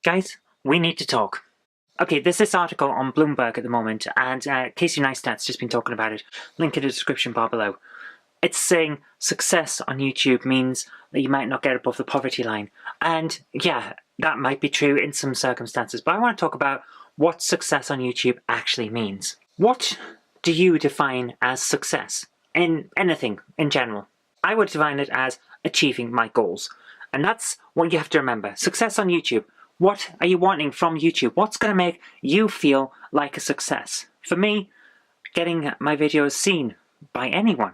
Guys, we need to talk. Okay, there's this article on Bloomberg at the moment, and Casey Neistat's just been talking about it. Link in the description bar below. It's saying success on YouTube means that you might not get above the poverty line. And yeah, that might be true in some circumstances, but I want to talk about what success on YouTube actually means. What do you define as success in anything in general? I would define it as achieving my goals. And that's what you have to remember. Success on YouTube. What are you wanting from YouTube? What's going to make you feel like a success? For me, getting my videos seen by anyone.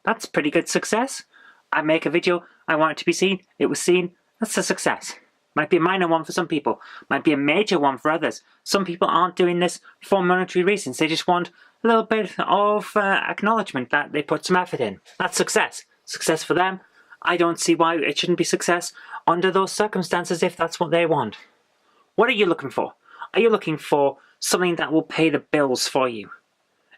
That's pretty good success. I make a video, I want it to be seen, it was seen, that's a success. Might be a minor one for some people, might be a major one for others. Some people aren't doing this for monetary reasons, they just want a little bit of acknowledgement that they put some effort in. That's success. Success for them. I don't see why it shouldn't be success under those circumstances if that's what they want. What are you looking for? Are you looking for something that will pay the bills for you?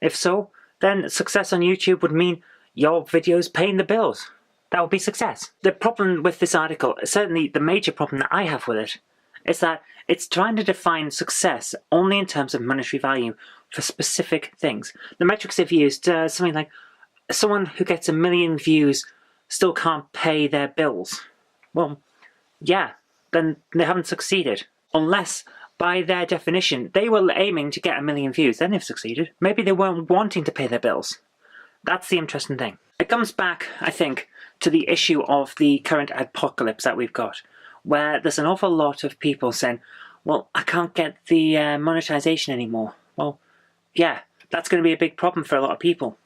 If so, then success on YouTube would mean your videos paying the bills. That would be success. The problem with this article, certainly the major problem that I have with it, is that it's trying to define success only in terms of monetary value for specific things. The metrics they've used, something like someone who gets 1 million views still can't pay their bills. Well, yeah, then they haven't succeeded. Unless, by their definition, they were aiming to get 1 million views, then they've succeeded. Maybe they weren't wanting to pay their bills. That's the interesting thing. It comes back, I think, to the issue of the current apocalypse that we've got, where there's an awful lot of people saying, well, I can't get the monetization anymore. Well, yeah, that's going to be a big problem for a lot of people.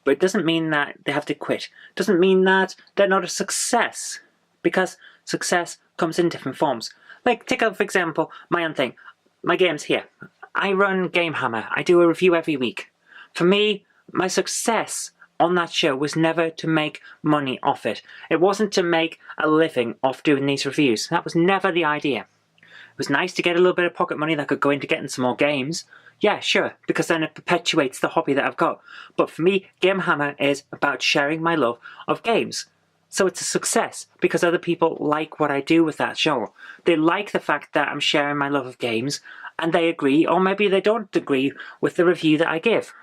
But it doesn't mean that they have to quit. It doesn't mean that they're not a success, because success comes in different forms. Like, take out, for example, my own thing. My games here. I run Game Hammer. I do a review every week. For me, my success on that show was never to make money off it. It wasn't to make a living off doing these reviews. That was never the idea. It was nice to get a little bit of pocket money that could go into getting some more games. Yeah, sure, because then it perpetuates the hobby that I've got. But for me, Game Hammer is about sharing my love of games. So it's a success, because other people like what I do with that show. They like the fact that I'm sharing my love of games, and they agree, or maybe they don't agree with the review that I give.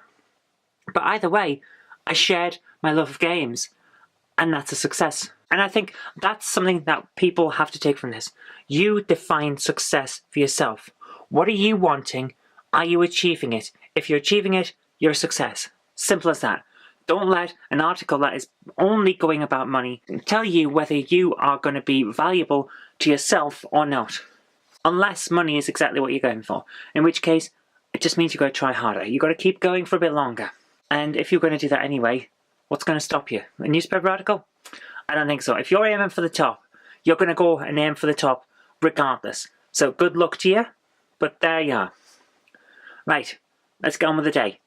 But either way, I shared my love of games, and that's a success. And I think that's something that people have to take from this. You define success for yourself. What are you wanting? Are you achieving it? If you're achieving it, you're a success. Simple as that. Don't let an article that is only going about money tell you whether you are going to be valuable to yourself or not. Unless money is exactly what you're going for. In which case, it just means you've got to try harder. You've got to keep going for a bit longer. And if you're going to do that anyway, what's going to stop you? A newspaper article? I don't think so. If you're aiming for the top, you're going to go and aim for the top regardless. So good luck to you, but there you are. Right, let's get on with the day.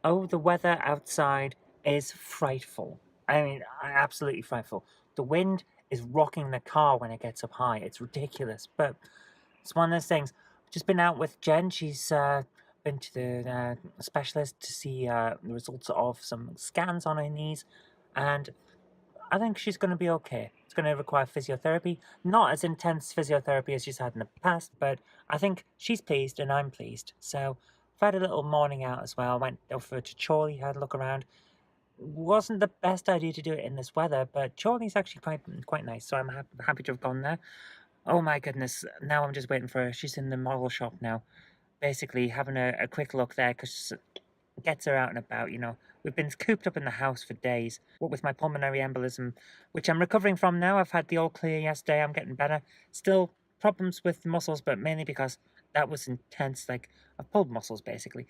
Oh, the weather outside is frightful. I mean, absolutely frightful. The wind is rocking the car when it gets up high. It's ridiculous, but it's one of those things. I've just been out with Jen. She's been to the specialist to see the results of some scans on her knees, and I think she's going to be okay. It's going to require physiotherapy. Not as intense physiotherapy as she's had in the past, but I think she's pleased and I'm pleased. So I've had a little morning out as well. Went over to Chorley, had a look around. Wasn't the best idea to do it in this weather, but Chorley's actually quite nice, so I'm happy to have gone there. Oh my goodness, now I'm just waiting for her. She's in the model shop now. Basically having a quick look there, because it gets her out and about, you know. We've been cooped up in the house for days. What with my pulmonary embolism, which I'm recovering from now. I've had the all clear yesterday. I'm getting better. Still problems with the muscles, but mainly because that was intense. Like, I've pulled muscles, basically.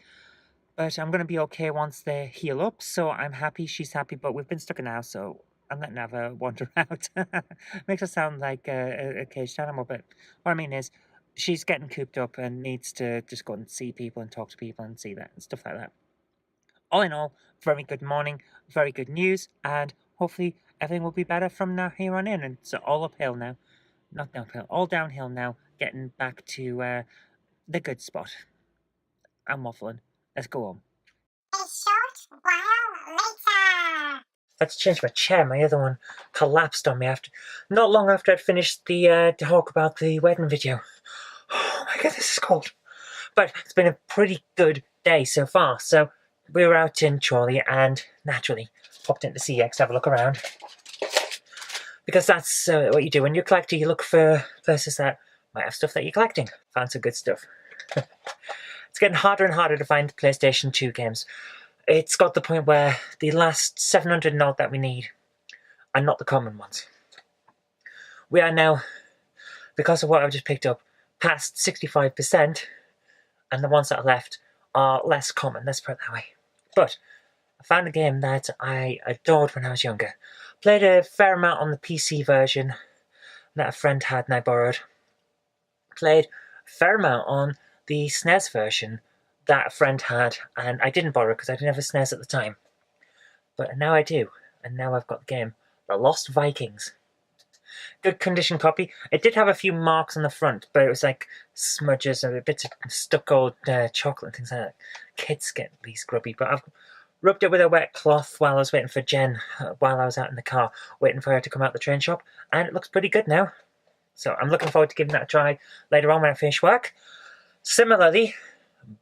But I'm going to be okay once they heal up, so I'm happy. She's happy, but we've been stuck in the house, so I'm letting her wander out. Makes her sound like a caged animal, but what I mean is, she's getting cooped up and needs to just go and see people and talk to people and see that and stuff like that. All in all, very good morning, very good news, and hopefully everything will be better from now here on in. And it's all uphill now. Not downhill, all downhill now, getting back to the good spot. I'm waffling. Let's go home. A short while later. had to change my chair. My other one collapsed on me not long after I'd finished the talk about the wedding video. Oh my god, this is cold. But it's been a pretty good day so far. So we were out in Chorley and naturally popped into CX to have a look around. Because that's what you do when you're collecting. You look for places that might have stuff that you're collecting. Found some good stuff. It's getting harder and harder to find PlayStation 2 games. It's got the point where the last 700 and odd that we need are not the common ones. We are now, because of what I've just picked up, past 65%, and the ones that are left are less common, let's put it that way. But I found a game that I adored when I was younger. Played a fair amount on the PC version that a friend had and I borrowed. Played a fair amount on the SNES version that a friend had and I didn't borrow because I didn't have a SNES at the time. But now I do, and now I've got the game, The Lost Vikings. Good condition copy. It did have a few marks on the front, but it was like smudges and bits of stuck old chocolate and things like that. Kids get these grubby, but I've rubbed it with a wet cloth while I was waiting for Jen, while I was out in the car, waiting for her to come out the train shop, and it looks pretty good now. So I'm looking forward to giving that a try later on when I finish work. Similarly,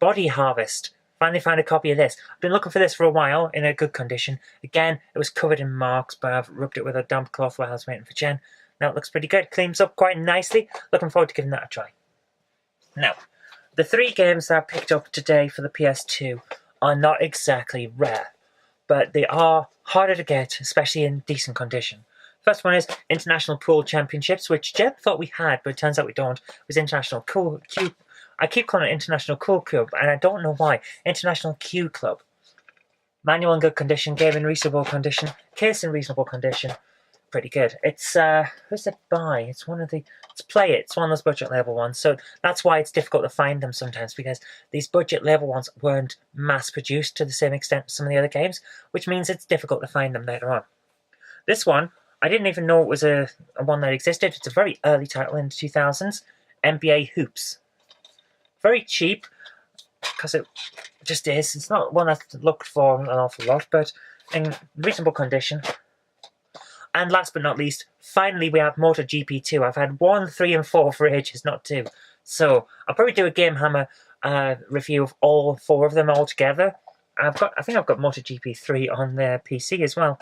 Body Harvest. Finally found a copy of this. I've been looking for this for a while in a good condition. Again, it was covered in marks, but I've rubbed it with a damp cloth while I was waiting for Jen. Now it looks pretty good. Cleans up quite nicely. Looking forward to giving that a try. Now, the 3 games that I picked up today for the PS2 are not exactly rare, but they are harder to get, especially in decent condition. First one is International Pool Championships, which Jen thought we had, but it turns out we don't. It was International Q. I keep calling it International Cool Club, and I don't know why. International Q Club. Manual in good condition, game in reasonable condition, case in reasonable condition. Pretty good. It's who's it by? It's Play It. It's one of those budget label ones. So that's why it's difficult to find them sometimes, because these budget label ones weren't mass produced to the same extent as some of the other games, which means it's difficult to find them later on. This one, I didn't even know it was a one that existed. It's a very early title in the 2000s. NBA Hoops. Very cheap, because it just is. It's not one I've looked for an awful lot, but in reasonable condition. And last but not least, finally we have MotoGP 2. I've had 1, 3, and 4 for ages, not 2. So I'll probably do a Game Hammer review of all 4 of them all together. I think I've got MotoGP 3 on the PC as well.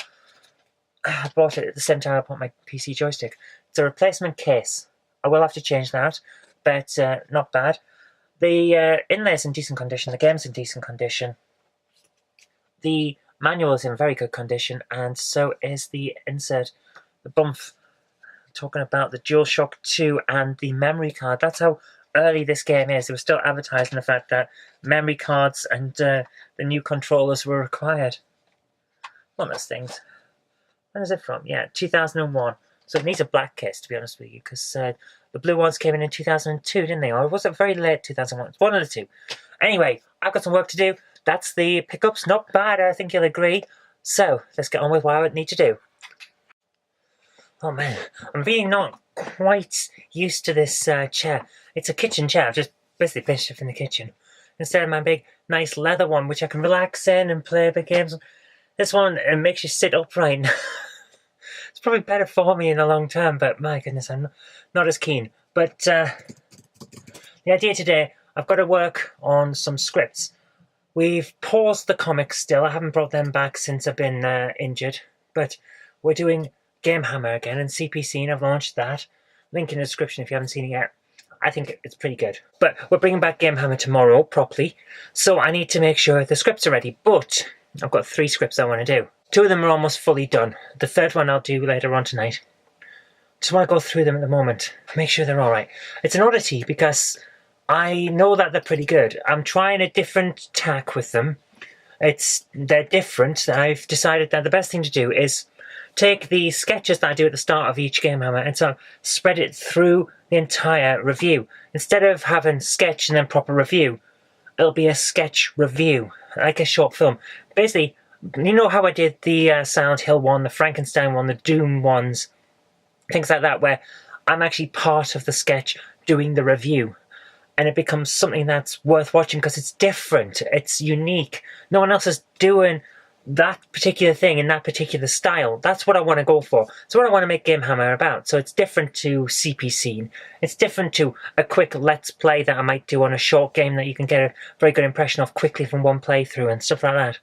I bought it at the same time I bought my PC joystick. It's a replacement case. I will have to change that, but not bad. The inlay's in decent condition, the game's in decent condition. The manual is in very good condition, and so is the insert, the bump. Talking about the DualShock 2 and the memory card. That's how early this game is. They were still advertising the fact that memory cards and the new controllers were required. One of those things. When is it from? Yeah, 2001. So it needs a black case, to be honest with you, because the blue ones came in 2002, didn't they? Or was it very late 2001? It's one of the two. Anyway, I've got some work to do. That's the pickups. Not bad, I think you'll agree. So, let's get on with what I need to do. Oh man, I'm really not quite used to this chair. It's a kitchen chair. I've just basically pitched it in the kitchen. Instead of my big, nice leather one, which I can relax in and play big games. This one, it makes you sit upright. It's probably better for me in the long term, but my goodness, I'm not as keen. But the idea today, I've got to work on some scripts. We've paused the comics still. I haven't brought them back since I've been injured. But we're doing Game Hammer again, and CPC, and I've launched that. Link in the description if you haven't seen it yet. I think it's pretty good. But we're bringing back Game Hammer tomorrow, properly. So I need to make sure the scripts are ready. But I've got 3 scripts I want to do. 2 of them are almost fully done. The 3rd one I'll do later on tonight. Just want to go through them at the moment. Make sure they're alright. It's an oddity because I know that they're pretty good. I'm trying a different tack with them. They're different. I've decided that the best thing to do is take the sketches that I do at the start of each Game Hammer and sort of spread it through the entire review. Instead of having sketch and then proper review, it'll be a sketch review, like a short film. Basically, you know how I did the Silent Hill one, the Frankenstein one, the Doom ones, things like that, where I'm actually part of the sketch doing the review. And it becomes something that's worth watching because it's different, it's unique. No one else is doing that particular thing in that particular style. That's what I want to go for. It's what I want to make Game Hammer about. So it's different to CP Scene. It's different to a quick Let's Play that I might do on a short game that you can get a very good impression of quickly from one playthrough and stuff like that.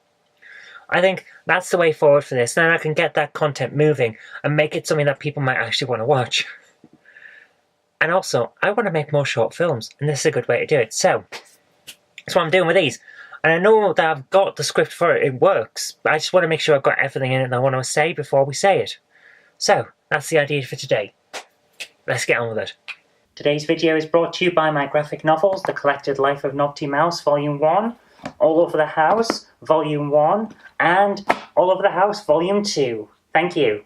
I think that's the way forward for this. Then I can get that content moving and make it something that people might actually want to watch. And also, I want to make more short films, and this is a good way to do it. So, that's what I'm doing with these. And I know that I've got the script for it, it works, but I just want to make sure I've got everything in it that I want to say before we say it. So, that's the idea for today. Let's get on with it. Today's video is brought to you by my graphic novels, The Collected Life of Naughty Mouse, Volume 1, All Over the House, Volume 1, and All Over the House, Volume 2. Thank you.